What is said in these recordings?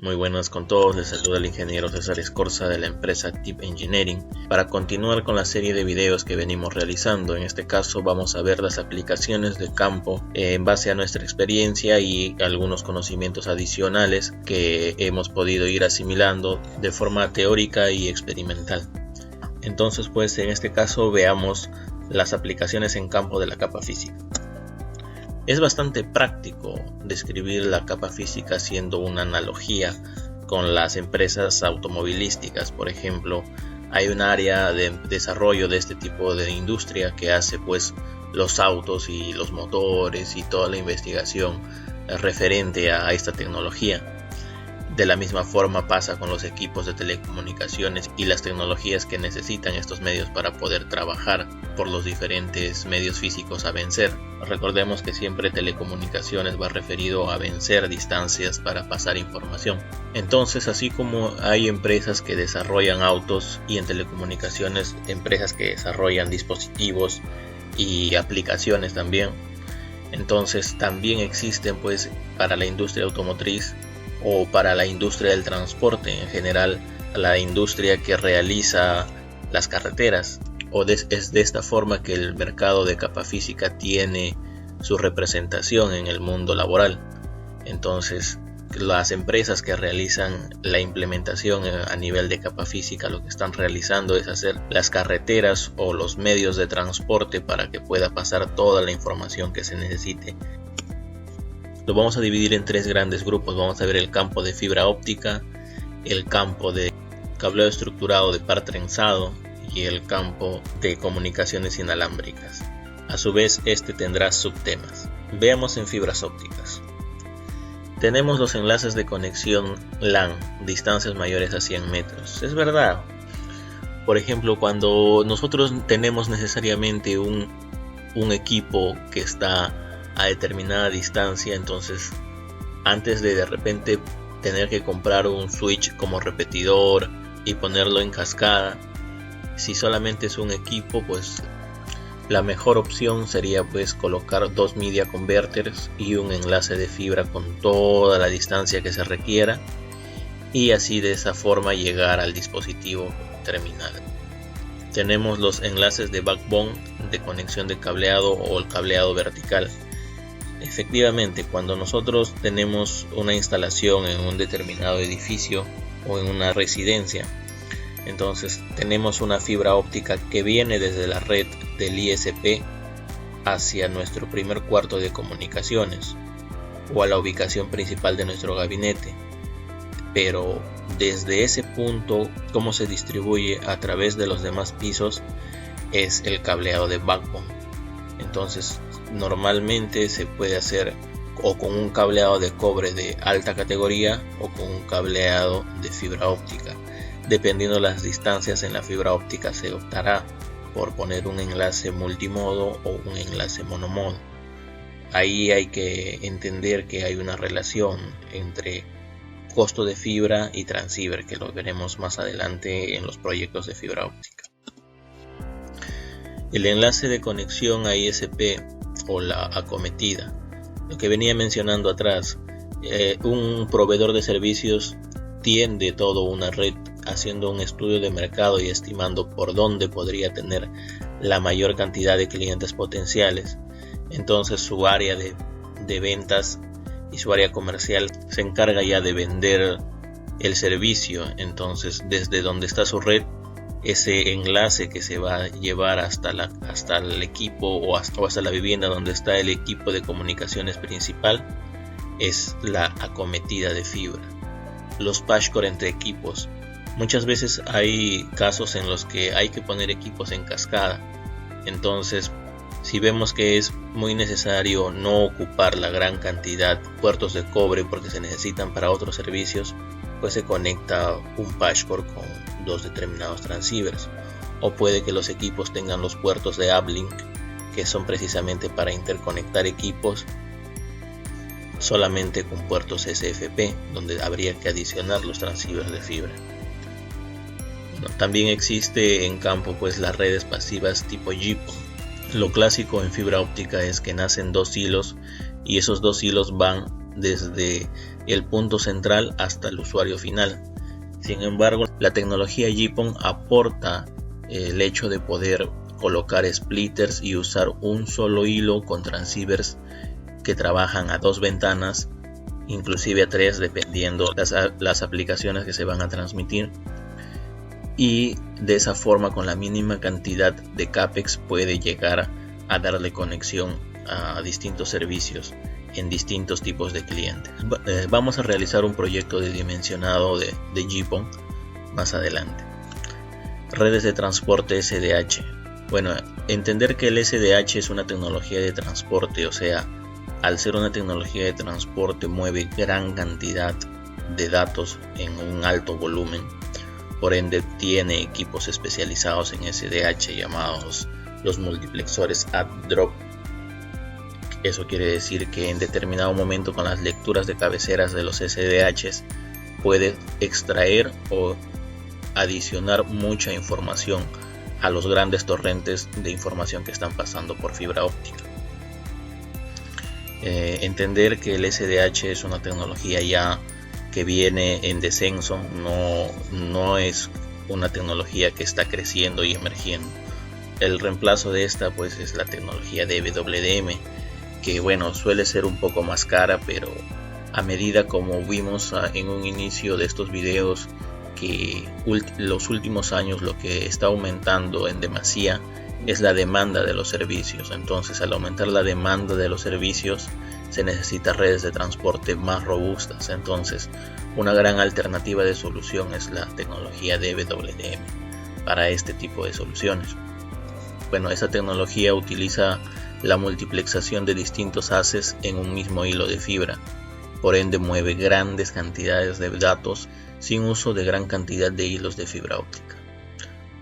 Muy buenas con todos, les saluda el ingeniero César Escorza de la empresa TIP Engineering para continuar con la serie de videos que venimos realizando. En este caso vamos a ver las aplicaciones de campo en base a nuestra experiencia y algunos conocimientos adicionales que hemos podido ir asimilando de forma teórica y experimental. Entonces pues en este caso veamos las aplicaciones en campo de la capa física. Es bastante práctico describir la capa física haciendo una analogía con las empresas automovilísticas. Por ejemplo, hay un área de desarrollo de este tipo de industria que hace pues los autos y los motores y toda la investigación referente a esta tecnología. De la misma forma pasa con los equipos de telecomunicaciones y las tecnologías que necesitan estos medios para poder trabajar por los diferentes medios físicos a vencer. Recordemos que siempre telecomunicaciones va referido a vencer distancias para pasar información. Entonces, así como hay empresas que desarrollan autos y en telecomunicaciones empresas que desarrollan dispositivos y aplicaciones también, entonces también existen pues para la industria automotriz o para la industria del transporte en general, la industria que realiza las carreteras. Es de esta forma que el mercado de capa física tiene su representación en el mundo laboral. Entonces, las empresas que realizan la implementación a nivel de capa física lo que están realizando es hacer las carreteras o los medios de transporte para que pueda pasar toda la información que se necesite. Lo vamos a dividir en tres grandes grupos. Vamos a ver el campo de fibra óptica, el campo de cableado estructurado de par trenzado y el campo de comunicaciones inalámbricas. A su vez, este tendrá subtemas. Veamos en fibras ópticas. Tenemos los enlaces de conexión LAN, distancias mayores a 100 metros. Es verdad. Por ejemplo, cuando nosotros tenemos necesariamente un equipo que está a determinada distancia, entonces antes de repente tener que comprar un switch como repetidor y ponerlo en cascada, si solamente es un equipo, pues la mejor opción sería pues colocar dos media converters y un enlace de fibra con toda la distancia que se requiera y así de esa forma llegar al dispositivo terminal. Tenemos los enlaces de backbone de conexión de cableado o el cableado vertical. Efectivamente, cuando nosotros tenemos una instalación en un determinado edificio o en una residencia, entonces tenemos una fibra óptica que viene desde la red del ISP hacia nuestro primer cuarto de comunicaciones o a la ubicación principal de nuestro gabinete. Pero desde ese punto, cómo se distribuye a través de los demás pisos es el cableado de backbone. Entonces normalmente se puede hacer o con un cableado de cobre de alta categoría o con un cableado de fibra óptica. Dependiendo de las distancias en la fibra óptica se optará por poner un enlace multimodo o un enlace monomodo. Ahí hay que entender que hay una relación entre costo de fibra y transceiver, que lo veremos más adelante en los proyectos de fibra óptica. El enlace de conexión a ISP o la acometida, lo que venía mencionando atrás, un proveedor de servicios tiende toda una red haciendo un estudio de mercado y estimando por dónde podría tener la mayor cantidad de clientes potenciales. Entonces su área de ventas y su área comercial se encarga ya de vender el servicio. Entonces desde donde está su red, ese enlace que se va a llevar hasta el equipo o hasta la vivienda donde está el equipo de comunicaciones principal es la acometida de fibra. Los patchcore entre equipos. Muchas veces hay casos en los que hay que poner equipos en cascada. Entonces, si vemos que es muy necesario no ocupar la gran cantidad de puertos de cobre porque se necesitan para otros servicios, pues se conecta un patchcore con dos determinados transceivers. O puede que los equipos tengan los puertos de uplink, que son precisamente para interconectar equipos solamente con puertos SFP, donde habría que adicionar los transceivers de fibra. También existe en campo pues las redes pasivas tipo GPON. Lo clásico en fibra óptica es que nacen dos hilos y esos dos hilos van desde el punto central hasta el usuario final. Sin embargo, la tecnología GPON aporta el hecho de poder colocar splitters y usar un solo hilo con transceivers que trabajan a 2 ventanas, inclusive a 3 dependiendo las aplicaciones que se van a transmitir, y de esa forma con la mínima cantidad de CAPEX puede llegar a darle conexión a distintos servicios en distintos tipos de clientes. Vamos a realizar un proyecto de dimensionado de GPON más adelante. Redes de transporte SDH. Bueno, entender que el SDH es una tecnología de transporte, o sea, al ser una tecnología de transporte mueve gran cantidad de datos en un alto volumen, por ende tiene equipos especializados en SDH llamados los multiplexores add-drop. Eso quiere decir que en determinado momento con las lecturas de cabeceras de los SDHs puede extraer o adicionar mucha información a los grandes torrentes de información que están pasando por fibra óptica. Entender que el SDH es una tecnología ya que viene en descenso, no es una tecnología que está creciendo y emergiendo. El reemplazo de esta pues es la tecnología de WDM, que bueno, suele ser un poco más cara, pero a medida como vimos en un inicio de estos videos que los últimos años lo que está aumentando en demasía es la demanda de los servicios. Entonces, al aumentar la demanda de los servicios se necesita redes de transporte más robustas. Entonces, una gran alternativa de solución es la tecnología de WDM para este tipo de soluciones. Bueno, esa tecnología utiliza la multiplexación de distintos haces en un mismo hilo de fibra, por ende mueve grandes cantidades de datos sin uso de gran cantidad de hilos de fibra óptica,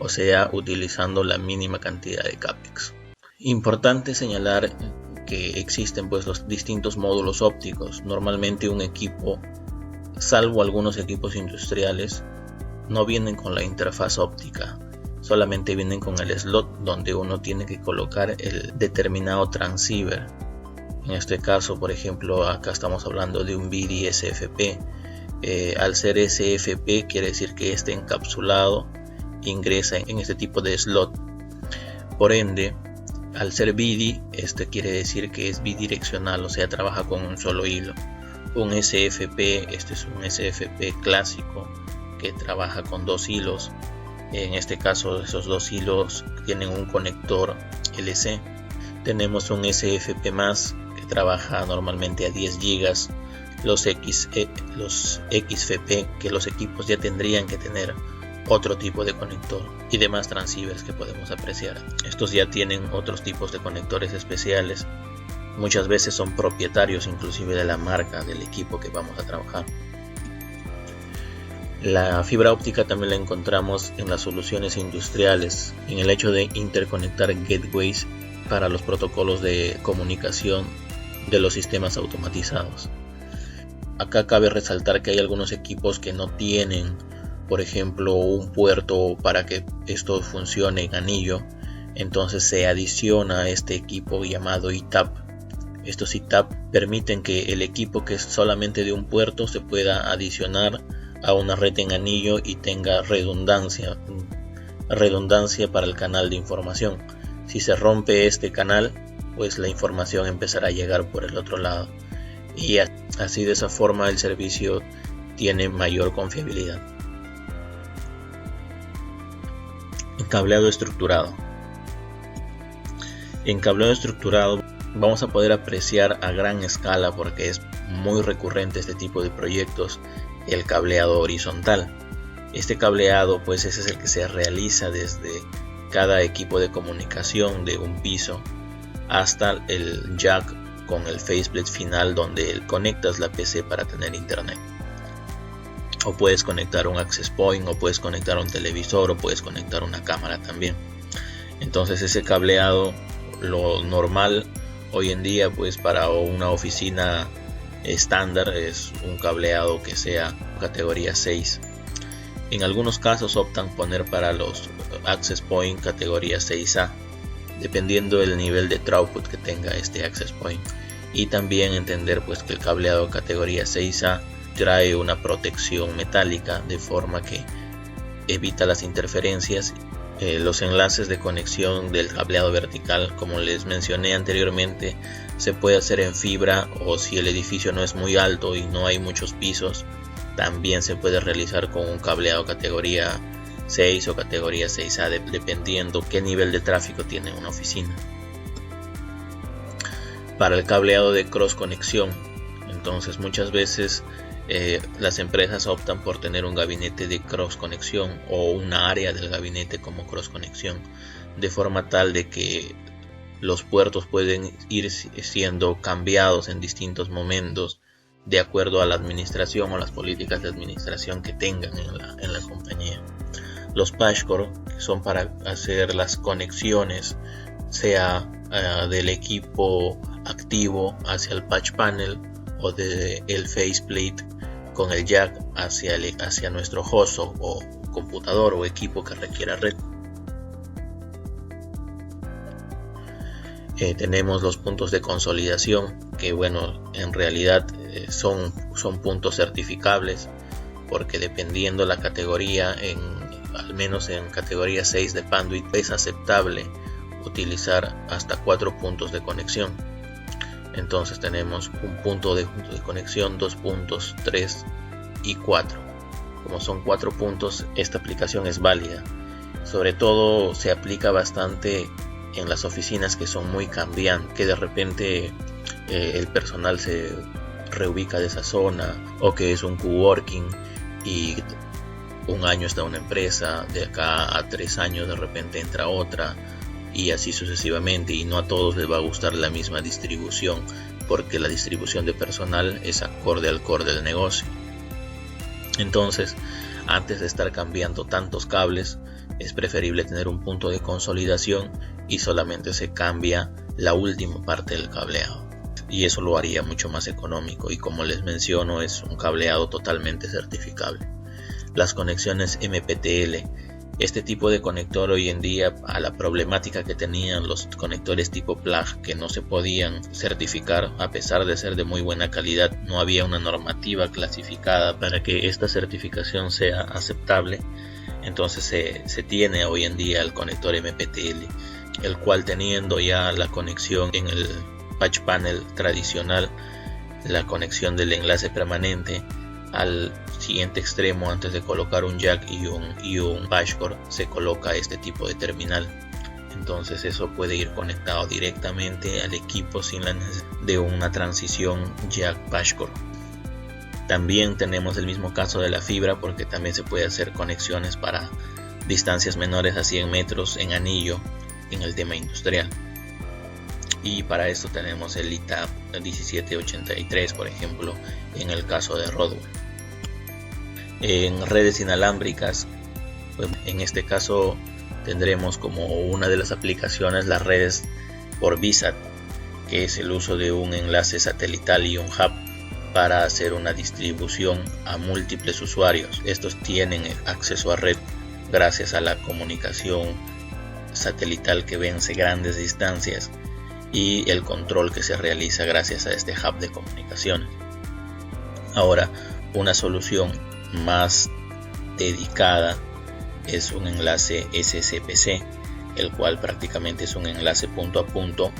o sea, utilizando la mínima cantidad de CAPEX. Importante señalar que existen pues los distintos módulos ópticos. Normalmente un equipo, salvo algunos equipos industriales, no vienen con la interfaz óptica, solamente vienen con el slot donde uno tiene que colocar el determinado transceiver. En este caso, por ejemplo, acá estamos hablando de un BD SFP. Al ser SFP quiere decir que este encapsulado ingresa en este tipo de slot. Por ende, al ser BD, este quiere decir que es bidireccional, o sea, trabaja con un solo hilo. Un SFP, este es un SFP clásico que trabaja con 2 hilos. En este caso, esos 2 hilos tienen un conector LC. Tenemos un SFP más que trabaja normalmente a 10 GB. Los XFP, que los equipos ya tendrían que tener otro tipo de conector, y demás transceivers que podemos apreciar. Estos ya tienen otros tipos de conectores especiales, muchas veces son propietarios inclusive de la marca del equipo que vamos a trabajar. La fibra óptica también la encontramos en las soluciones industriales, en el hecho de interconectar gateways para los protocolos de comunicación de los sistemas automatizados. Acá cabe resaltar que hay algunos equipos que no tienen, por ejemplo, un puerto para que esto funcione en anillo. Entonces se adiciona a este equipo llamado ITAP. Estos ITAP permiten que el equipo que es solamente de un puerto se pueda adicionar a una red en anillo y tenga redundancia para el canal de información. Si se rompe este canal, pues la información empezará a llegar por el otro lado. Y así, de esa forma, el servicio tiene mayor confiabilidad. Cableado estructurado. En cableado estructurado vamos a poder apreciar a gran escala, porque es muy recurrente este tipo de proyectos, el cableado horizontal. Este cableado pues ese es el que se realiza desde cada equipo de comunicación de un piso hasta el jack con el faceplate final, donde conectas la PC para tener internet. O puedes conectar un access point, o puedes conectar un televisor, o puedes conectar una cámara también. Entonces ese cableado, lo normal hoy en día pues para una oficina estándar es un cableado que sea categoría 6. En algunos casos optan poner para los access point categoría 6A, dependiendo del nivel de throughput que tenga este access point. y también entender pues que el cableado categoría 6A trae una protección metálica de forma que evita las interferencias. Los enlaces de conexión del cableado vertical, como les mencioné anteriormente, se puede hacer en fibra, o si el edificio no es muy alto y no hay muchos pisos, también se puede realizar con un cableado categoría 6 o categoría 6A, dependiendo qué nivel de tráfico tiene una oficina. Para el cableado de cross conexión, entonces muchas veces las empresas optan por tener un gabinete de cross conexión o una área del gabinete como cross conexión, de forma tal de que los puertos pueden ir siendo cambiados en distintos momentos de acuerdo a la administración o las políticas de administración que tengan en la compañía. Los patchcore son para hacer las conexiones, sea del equipo activo hacia el patch panel o del faceplate con el jack hacia nuestro host o computador o equipo que requiera red. Tenemos los puntos de consolidación, que bueno, en realidad son puntos certificables, porque dependiendo la categoría, al menos en categoría 6 de Panduit, es aceptable utilizar hasta 4 puntos de conexión. Entonces tenemos un punto de conexión, 2 puntos, 3 y 4. Como son 4 puntos, esta aplicación es válida. Sobre todo se aplica bastante en las oficinas que son muy cambiantes, que de repente el personal se reubica de esa zona, o que es un coworking y un año está una empresa, de acá a 3 años de repente entra otra, y así sucesivamente, y no a todos les va a gustar la misma distribución, porque la distribución de personal es acorde al core del negocio. Entonces, antes de estar cambiando tantos cables, es preferible tener un punto de consolidación y solamente se cambia la última parte del cableado, y eso lo haría mucho más económico, y como les menciono, es un cableado totalmente certificable. Las conexiones MPTL. Este tipo de conector hoy en día, a la problemática que tenían los conectores tipo plug, que no se podían certificar a pesar de ser de muy buena calidad, no había una normativa clasificada para que esta certificación sea aceptable. Entonces se tiene hoy en día el conector MPTL, el cual, teniendo ya la conexión en el patch panel tradicional, la conexión del enlace permanente, al siguiente extremo, antes de colocar un jack y un patchcore, se coloca este tipo de terminal. Entonces eso puede ir conectado directamente al equipo sin la necesidad de una transición jack patchcore. También tenemos el mismo caso de la fibra, porque también se puede hacer conexiones para distancias menores a 100 metros en anillo en el tema industrial. Y para esto tenemos el ITAP 1783, por ejemplo, en el caso de Rodwell. En redes inalámbricas, pues en este caso tendremos como una de las aplicaciones las redes por VSAT, que es el uso de un enlace satelital y un hub para hacer una distribución a múltiples usuarios. Estos tienen acceso a red gracias a la comunicación satelital que vence grandes distancias y el control que se realiza gracias a este hub de comunicaciones. Ahora, una solución más dedicada es un enlace SCPC, el cual prácticamente es un enlace punto a punto.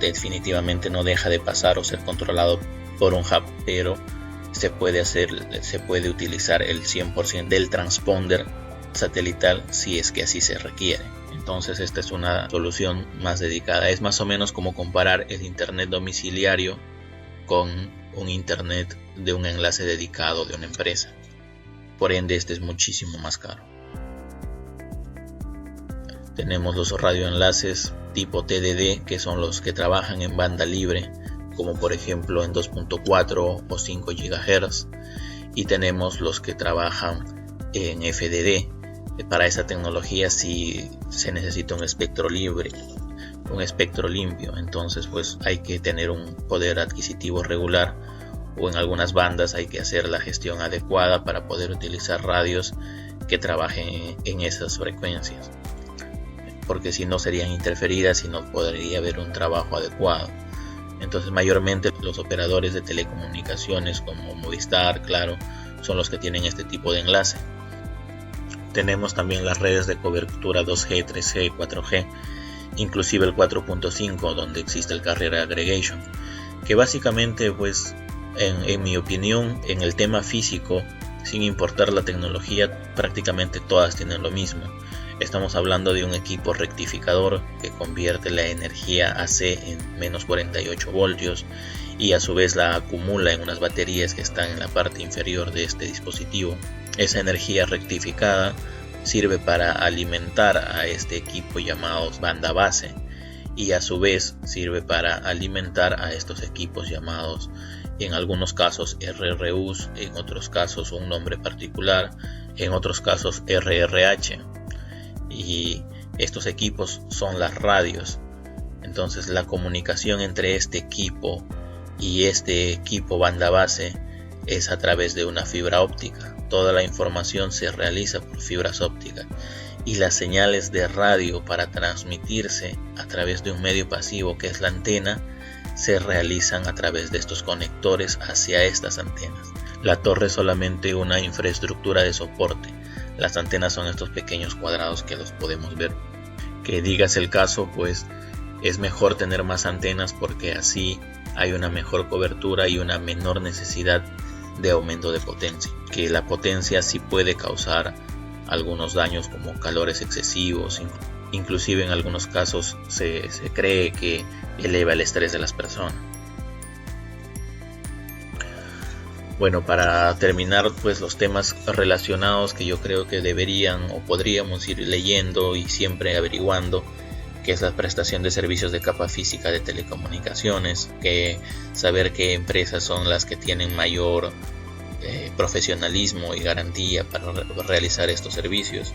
Definitivamente no deja de pasar o ser controlado por un hub, pero se puede utilizar el 100% del transponder satelital si es que así se requiere. Entonces esta es una solución más dedicada. Es más o menos como comparar el internet domiciliario con un internet de un enlace dedicado de una empresa. Por ende, este es muchísimo más caro. Tenemos los radioenlaces tipo TDD, que son los que trabajan en banda libre, como por ejemplo en 2.4 o 5 GHz, y tenemos los que trabajan en FDD. Para esa tecnología sí se necesita un espectro libre, un espectro limpio, entonces pues hay que tener un poder adquisitivo regular, o en algunas bandas hay que hacer la gestión adecuada para poder utilizar radios que trabajen en esas frecuencias, porque si no serían interferidas y no podría haber un trabajo adecuado. Entonces mayormente los operadores de telecomunicaciones como Movistar, Claro, son los que tienen este tipo de enlace. Tenemos también las redes de cobertura 2G, 3G, 4G, inclusive el 4.5, donde existe el carrier aggregation, que básicamente pues en mi opinión, en el tema físico, sin importar la tecnología, prácticamente todas tienen lo mismo. Estamos hablando de un equipo rectificador que convierte la energía AC en menos 48 voltios y a su vez la acumula en unas baterías que están en la parte inferior de este dispositivo. Esa energía rectificada sirve para alimentar a este equipo llamado banda base y a su vez sirve para alimentar a estos equipos llamados en algunos casos RRUs, en otros casos un nombre particular, en otros casos RRH. Y estos equipos son las radios. Entonces la comunicación entre este equipo y este equipo banda base es a través de una fibra óptica. Toda la información se realiza por fibras ópticas y las señales de radio para transmitirse a través de un medio pasivo que es la antena se realizan a través de estos conectores hacia estas antenas. La torre es solamente una infraestructura de soporte. Las antenas son estos pequeños cuadrados que los podemos ver. Que digas el caso, pues es mejor tener más antenas porque así hay una mejor cobertura y una menor necesidad de aumento de potencia. Que la potencia sí puede causar algunos daños como calores excesivos, inclusive en algunos casos se cree que eleva el estrés de las personas. Bueno, para terminar pues los temas relacionados que yo creo que deberían o podríamos ir leyendo y siempre averiguando, que es la prestación de servicios de capa física de telecomunicaciones, que saber qué empresas son las que tienen mayor profesionalismo y garantía para realizar estos servicios,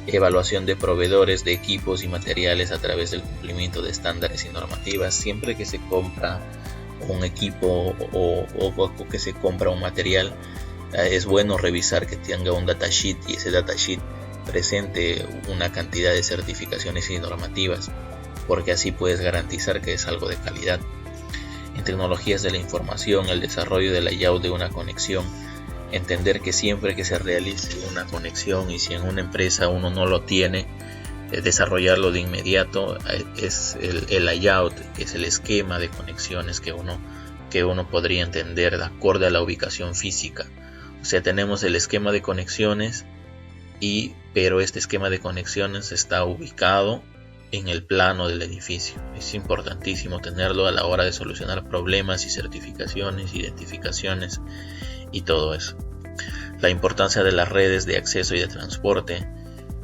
evaluación de proveedores de equipos y materiales a través del cumplimiento de estándares y normativas. Siempre que se compra un equipo o que se compra un material, es bueno revisar que tenga un datasheet y ese datasheet presente una cantidad de certificaciones y normativas, porque así puedes garantizar que es algo de calidad. En tecnologías de la información, el desarrollo del layout de una conexión, entender que siempre que se realice una conexión y si en una empresa uno no lo tiene, desarrollarlo de inmediato, es el layout, que es el esquema de conexiones que uno podría entender de acuerdo a la ubicación física. O sea, tenemos el esquema de conexiones, pero este esquema de conexiones está ubicado en el plano del edificio. Es importantísimo tenerlo a la hora de solucionar problemas y certificaciones, identificaciones y todo eso. La importancia de las redes de acceso y de transporte.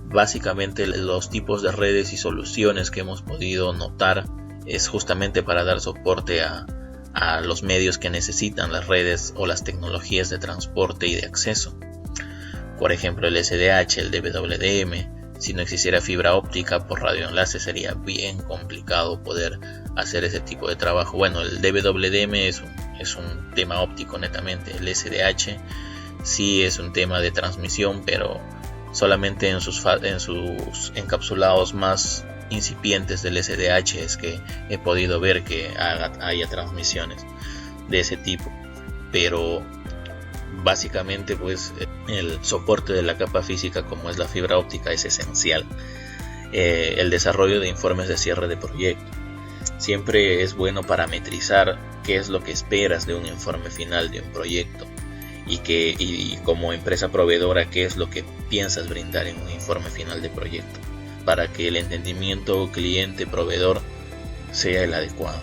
Básicamente los tipos de redes y soluciones que hemos podido notar es justamente para dar soporte a los medios que necesitan las redes o las tecnologías de transporte y de acceso. Por ejemplo, el SDH, el DWDM. Si no existiera fibra óptica por radioenlace sería bien complicado poder hacer ese tipo de trabajo. Bueno, el DWDM es un tema óptico netamente. El SDH sí es un tema de transmisión, pero solamente en sus encapsulados más incipientes del SDH es que he podido ver que haya transmisiones de ese tipo. Pero básicamente pues el soporte de la capa física como es la fibra óptica es esencial. El desarrollo de informes de cierre de proyecto. Siempre es bueno parametrizar qué es lo que esperas de un informe final de un proyecto y como empresa proveedora qué es lo que piensas brindar en un informe final de proyecto para que el entendimiento cliente-proveedor sea el adecuado.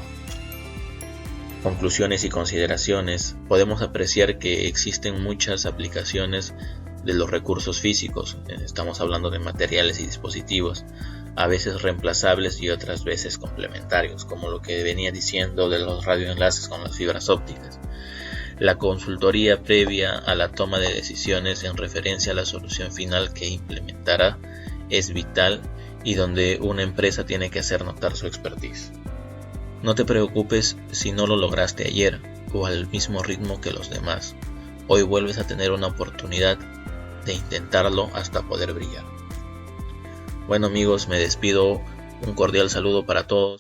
Conclusiones y consideraciones. Podemos apreciar que existen muchas aplicaciones de los recursos físicos. Estamos hablando de materiales y dispositivos, a veces reemplazables y otras veces complementarios, como lo que venía diciendo de los radioenlaces con las fibras ópticas. La consultoría previa a la toma de decisiones en referencia a la solución final que implementará es vital y donde una empresa tiene que hacer notar su expertise. No te preocupes si no lo lograste ayer o al mismo ritmo que los demás. Hoy vuelves a tener una oportunidad de intentarlo hasta poder brillar. Bueno amigos, me despido. Un cordial saludo para todos.